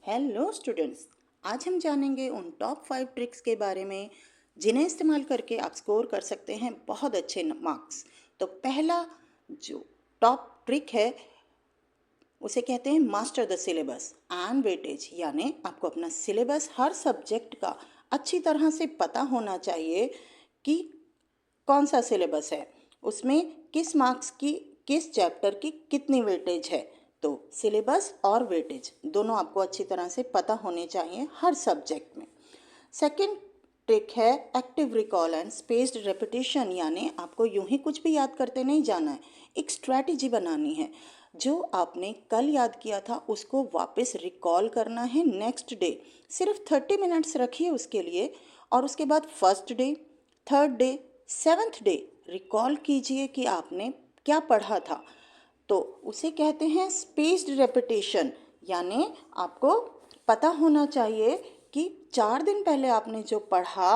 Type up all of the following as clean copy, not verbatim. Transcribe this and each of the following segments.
Hello students, आज हम जानेंगे उन टॉप 5 ट्रिक्स के बारे में जिन्हें इस्तेमाल करके आप स्कोर कर सकते हैं बहुत अच्छे मार्क्स। तो पहला जो टॉप ट्रिक है उसे कहते हैं master the syllabus and weightage, यानी आपको अपना सिलेबस हर सब्जेक्ट का अच्छी तरह से पता होना चाहिए कि कौन सा सिलेबस है, उसमें किस मार्क्स की किस चैप्टर की कितनी वेटेज है। तो सिलेबस और वेटेज दोनों आपको अच्छी तरह से पता होने चाहिए हर सब्जेक्ट में। सेकंड ट्रिक है active recall and spaced repetition, यानी आपको यूं ही कुछ भी याद करते नहीं जाना है, एक स्ट्रैटेजी बनानी है। जो आपने कल याद किया था उसको वापस रिकॉल करना है नेक्स्ट डे। सिर्फ 30 मिनट्स रखिए उसके लिए, और उसके बाद first day, third day, seventh day recall कीजिए कि आपने क्या पढ़ा था। तो उसे कहते हैं स्पेस्ड रेपिटेशन, यानी आपको पता होना चाहिए कि 4 दिन पहले आपने जो पढ़ा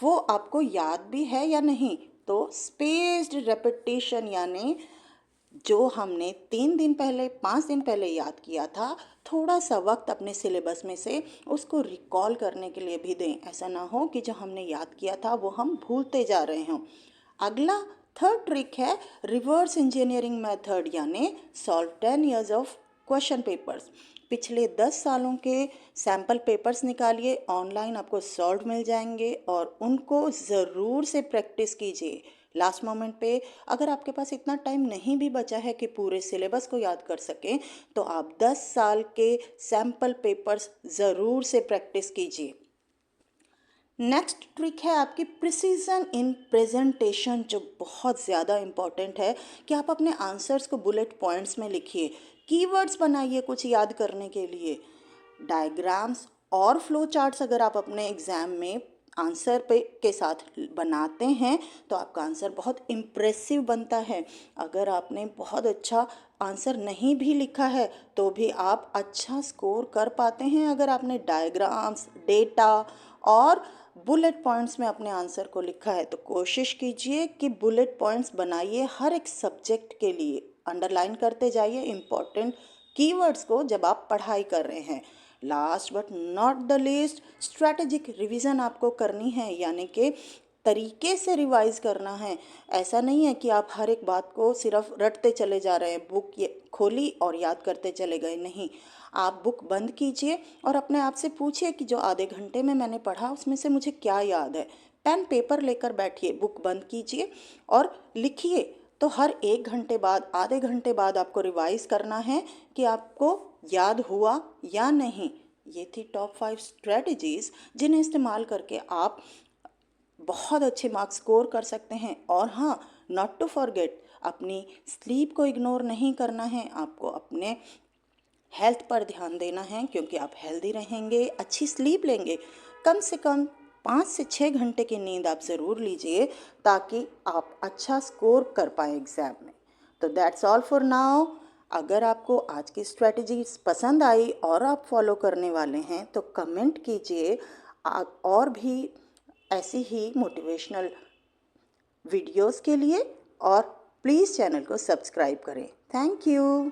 वो आपको याद भी है या नहीं। तो स्पेस्ड रेपिटेशन यानी जो हमने 3 दिन पहले 5 दिन पहले याद किया था, थोड़ा सा वक्त अपने सिलेबस में से उसको रिकॉल करने के लिए भी दें। ऐसा ना हो कि जो हमने याद किया था वो हम भूलते जा रहे हों। अगला थर्ड ट्रिक है रिवर्स इंजीनियरिंग मेथड, यानी solve 10 years of question papers. पिछले 10 सालों के सैम्पल पेपर्स निकालिए, ऑनलाइन आपको सॉल्व मिल जाएंगे और उनको ज़रूर से प्रैक्टिस कीजिए। लास्ट मोमेंट पे अगर आपके पास इतना टाइम नहीं भी बचा है कि पूरे सिलेबस को याद कर सकें, तो आप 10 साल के सैम्पल पेपर्स ज़रूर से प्रैक्टिस कीजिए। नेक्स्ट ट्रिक है आपकी प्रिसीजन इन प्रेजेंटेशन, जो बहुत ज़्यादा इम्पॉर्टेंट है कि आप अपने आंसर्स को बुलेट पॉइंट्स में लिखिए, कीवर्ड्स बनाइए कुछ याद करने के लिए, डायग्राम्स और फ्लो चार्ट्स अगर आप अपने एग्ज़ाम में आंसर पे के साथ बनाते हैं तो आपका आंसर बहुत इम्प्रेसिव बनता है। अगर आपने बहुत अच्छा आंसर नहीं भी लिखा है तो भी आप अच्छा स्कोर कर पाते हैं अगर आपने डायग्राम्स, डेटा और बुलेट पॉइंट्स में अपने आंसर को लिखा है। तो कोशिश कीजिए कि बुलेट पॉइंट्स बनाइए हर एक सब्जेक्ट के लिए, अंडरलाइन करते जाइए इम्पॉर्टेंट कीवर्ड्स को जब आप पढ़ाई कर रहे हैं। Last but not the least, strategic revision आपको करनी है, यानी कि तरीके से रिवाइज करना है। ऐसा नहीं है कि आप हर एक बात को सिर्फ रटते चले जा रहे हैं, बुक खोली और याद करते चले गए। नहीं, आप बुक बंद कीजिए और अपने आप से पूछिए कि जो आधे घंटे में मैंने पढ़ा उसमें से मुझे क्या याद है। पेन पेपर लेकर बैठिए, बुक बंद कीजिए और लिखिए। तो हर 1 घंटे बाद, आधे घंटे बाद आपको रिवाइज करना है कि आपको याद हुआ या नहीं। ये थी टॉप 5 स्ट्रेटजीज जिन्हें इस्तेमाल करके आप बहुत अच्छे मार्क्स स्कोर कर सकते हैं। और हाँ, नॉट टू फॉरगेट, अपनी स्लीप को इग्नोर नहीं करना है, आपको अपने हेल्थ पर ध्यान देना है, क्योंकि आप हेल्दी रहेंगे, अच्छी स्लीप लेंगे। कम से कम 5 से 6 घंटे की नींद आप ज़रूर लीजिए ताकि आप अच्छा स्कोर कर पाएँ एग्ज़ाम में। तो दैट्स ऑल फॉर नाउ। अगर आपको आज की स्ट्रेटजीज पसंद आई और आप फॉलो करने वाले हैं तो कमेंट कीजिए। और भी ऐसी ही मोटिवेशनल वीडियोस के लिए, और प्लीज़ चैनल को सब्सक्राइब करें। Thank you.